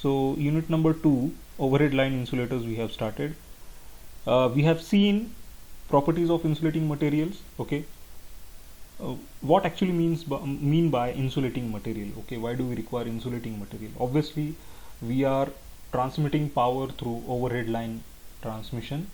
So unit number 2, overhead line insulators, we have started. We have seen properties of insulating materials. Okay, what actually mean by insulating material? Okay, why do we require insulating material? Obviously, we are transmitting power through overhead line transmission.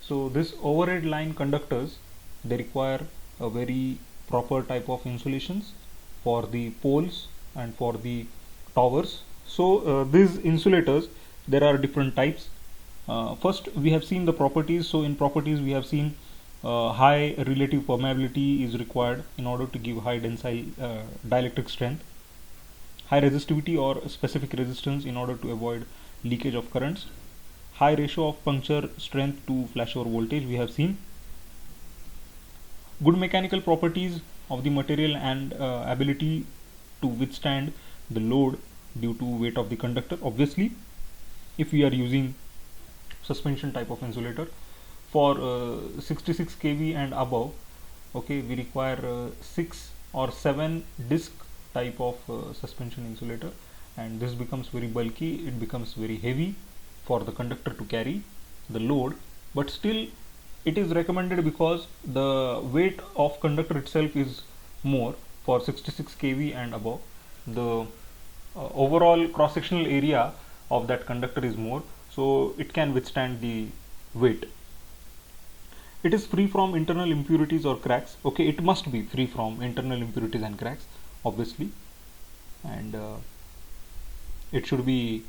So this overhead line conductors, they require a very proper type of insulations for the poles and for the towers. So these insulators, there are different types. First, we have seen the properties. So in properties, we have seen high relative permeability is required in order to give high dielectric strength, high resistivity or specific resistance in order to avoid leakage of currents, high ratio of puncture strength to flashover voltage, we have seen. Good mechanical properties of the material and ability to withstand the load due to weight of the conductor. Obviously, if we are using suspension type of insulator for 66 kV and above, okay, we require 6 or 7 disc type of suspension insulator, and this becomes very bulky, it becomes very heavy for the conductor to carry the load, but still it is recommended because the weight of conductor itself is more for 66 kV and above. The overall cross sectional area of that conductor is more, so it can withstand the weight. It is free from internal impurities or cracks. Okay, it must be free from internal impurities and cracks, obviously, and it should be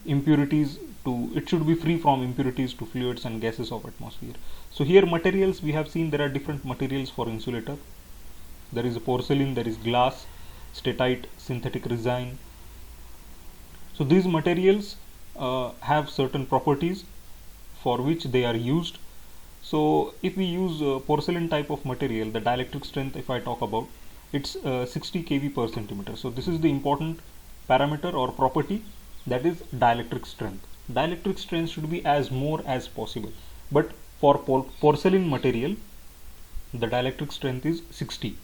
free from impurities to fluids and gases of atmosphere. So here materials, we have seen there are different materials for insulator. There is a porcelain, there is glass, statite, synthetic resin. So these materials have certain properties for which they are used. So if we use porcelain type of material, the dielectric strength, if I talk about, it's 60 kV per centimeter. So this is the important parameter or property, that is dielectric strength. Dielectric strength should be as more as possible, but for porcelain material, the dielectric strength is 60,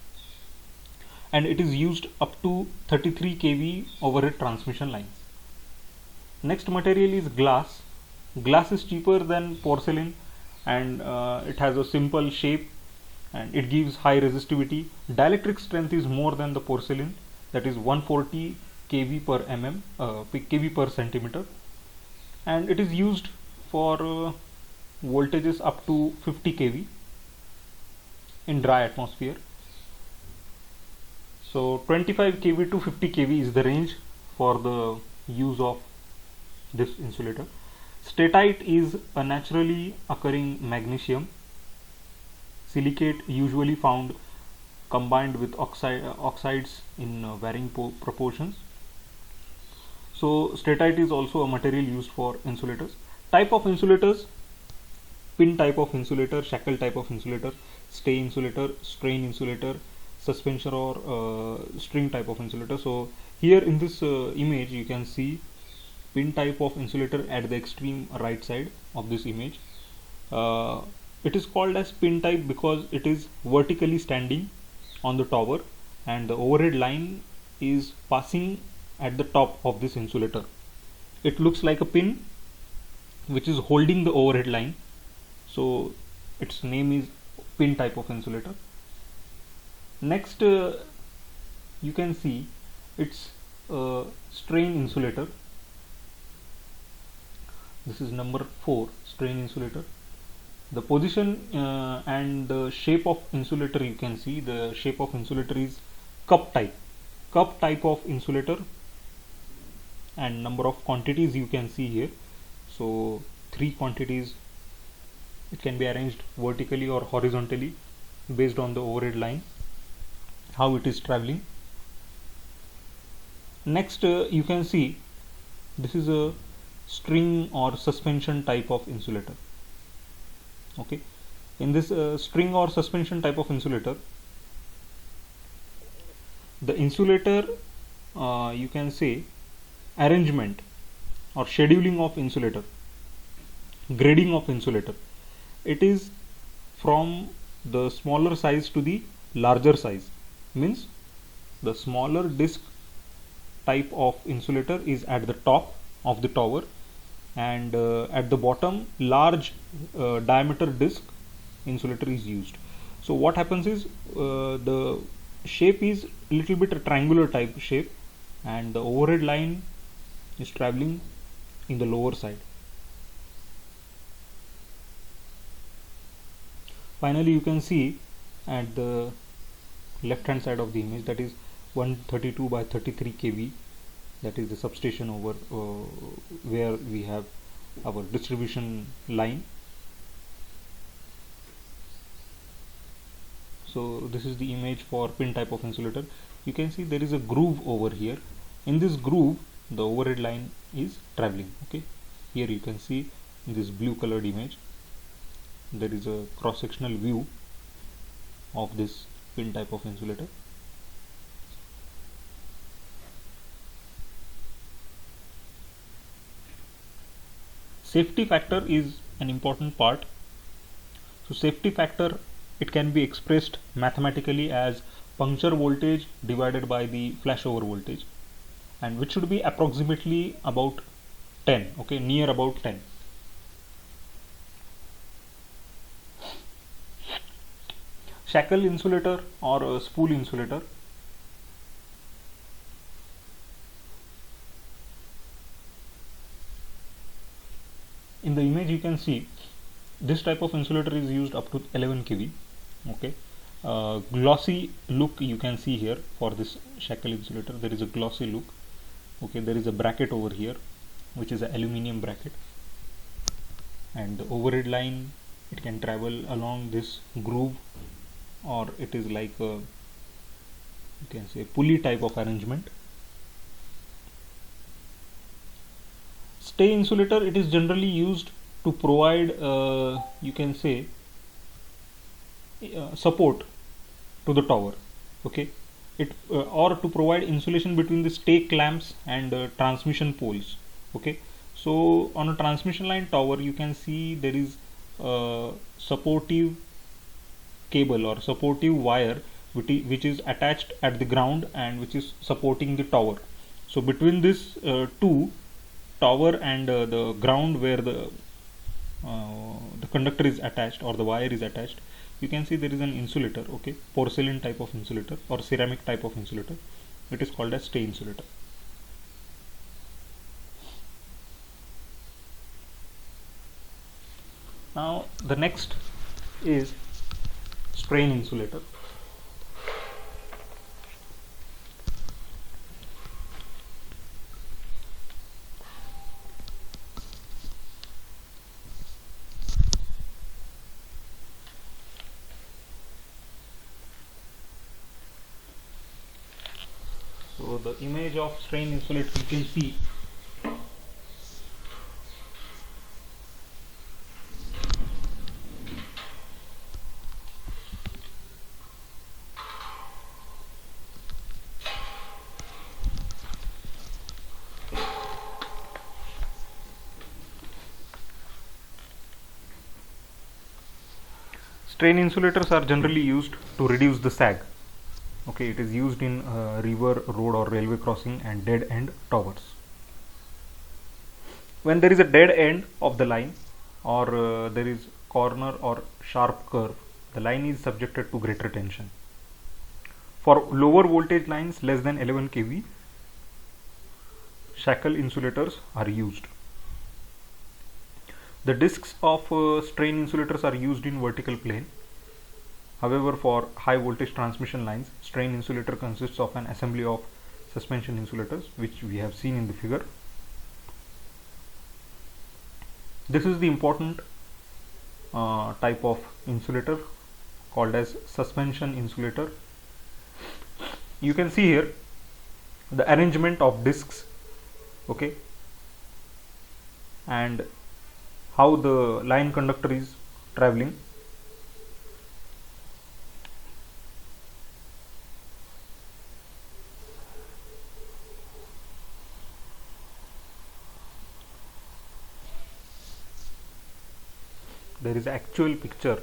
and it is used up to 33 kV overhead transmission lines. Next material is glass. Glass is cheaper than porcelain, and it has a simple shape and it gives high resistivity. Dielectric strength is more than the porcelain, that is 140 kV per kV per centimeter, and it is used for voltages up to 50 kV in dry atmosphere. So 25 kV to 50 kV is the range for the use of this insulator. Statite is a naturally occurring magnesium silicate, usually found combined with oxides in varying proportions. So statite is also a material used for insulators. Type of insulators: pin type of insulator, shackle type of insulator, stay insulator, strain insulator, suspension or string type of insulator. So here in this image you can see pin type of insulator at the extreme right side of this image. It is called as pin type because it is vertically standing on the tower and the overhead line is passing at the top of this insulator. It looks like a pin which is holding the overhead line, so its name is pin type of insulator. Next you can see it's strain insulator. This is number 4, strain insulator. The position and the shape of insulator, you can see the shape of insulator is cup type of insulator, and number of quantities you can see here. So 3 quantities. It can be arranged vertically or horizontally based on the overhead line, how it is traveling. Next you can see this is a string or suspension type of insulator. Okay, in this string or suspension type of insulator, the insulator you can say arrangement or scheduling of insulator, grading of insulator, it is from the smaller size to the larger size, means the smaller disc type of insulator is at the top of the tower, and at the bottom large diameter disc insulator is used. So what happens is the shape is little bit a triangular type shape, and the overhead line is traveling in the lower side. Finally, you can see at the left hand side of the image, that is 132 by 33 kV, that is the substation over where we have our distribution line. So this is the image for pin type of insulator. You can see there is a groove over here. In this groove the overhead line is traveling. Okay, here you can see in this blue colored image there is a cross sectional view of this pin type of insulator. Safety factor is an important part. So safety factor, it can be expressed mathematically as puncture voltage divided by the flashover voltage, and which should be approximately about 10. Okay, near about 10. Shackle insulator or a spool insulator. In the image you can see this type of insulator is used up to 11 kV. Okay, glossy look you can see here for this shackle insulator. There is a glossy look. Okay, there is a bracket over here which is an aluminium bracket, and the overhead line, it can travel along this groove, or it is like a, you can say, pulley type of arrangement. Stay insulator, it is generally used to provide you can say support to the tower. Okay, it or to provide insulation between the stay clamps and transmission poles. Okay, so on a transmission line tower you can see there is supportive cable or supportive wire which is attached at the ground and which is supporting the tower. So between this two, tower and the ground where the conductor is attached or the wire is attached, you can see there is an insulator. Okay, porcelain type of insulator or ceramic type of insulator. It is called as stay insulator. Now the next is strain insulator. So the image of strain insulator you can see strain insulators are generally used to reduce the sag. Okay, it is used in river, road or railway crossing and dead end towers. When there is a dead end of the line or there is corner or sharp curve, the line is subjected to greater tension. For lower voltage lines less than 11 kV, shackle insulators are used. The discs of strain insulators are used in vertical plane. However, for high voltage transmission lines, strain insulator consists of an assembly of suspension insulators, which we have seen in the figure. This is the important type of insulator called as suspension insulator. You can see here the arrangement of discs, okay, and how the line conductor is traveling. There is actual picture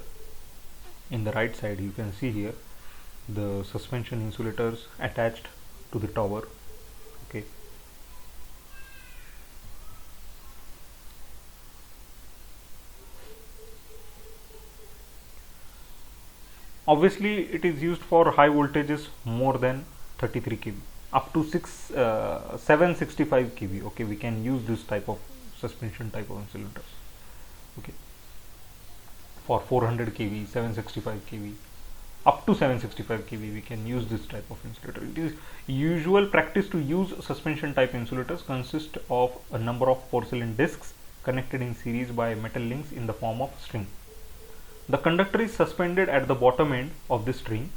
in the right side. You can see here the suspension insulators attached to the tower. Okay, Obviously it is used for high voltages more than 33 kV, up to 765 kV. Okay, we can use this type of suspension type of insulators. Okay, for 400 kV, 765 kV, up to 765 kV we can use this type of insulator. It is usual practice to use suspension type insulators consist of a number of porcelain discs connected in series by metal links in the form of string. The conductor is suspended at the bottom end of the string,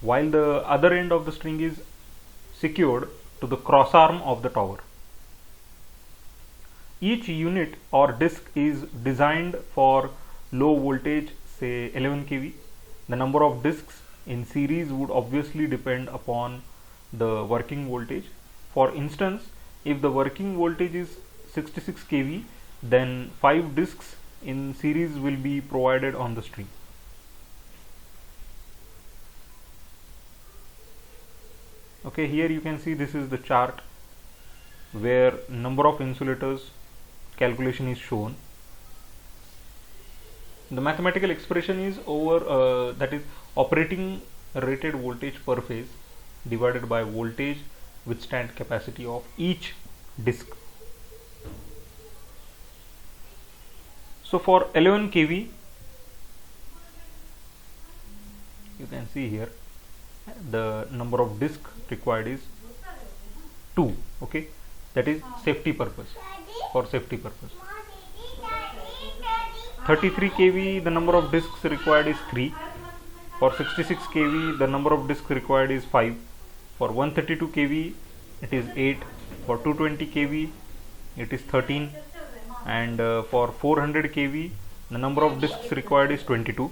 while the other end of the string is secured to the cross arm of the tower. Each unit or disc is designed for low voltage, say 11 kV. The number of discs in series would obviously depend upon the working voltage. For instance, if the working voltage is 66 kV, then 5 discs in series will be provided on the string. Okay, here you can see this is the chart where number of insulators calculation is shown. The mathematical expression is over that is operating rated voltage per phase divided by voltage withstand capacity of each disc. So for 11 kV you can see here the number of disc required is 2. Okay, that is safety purpose, for safety purpose. 33 kV the number of discs required is 3. For 66 kV the number of discs required is 5. For 132 kV it is 8. For 220 kV it is 13, and for 400 kV the number of discs required is 22.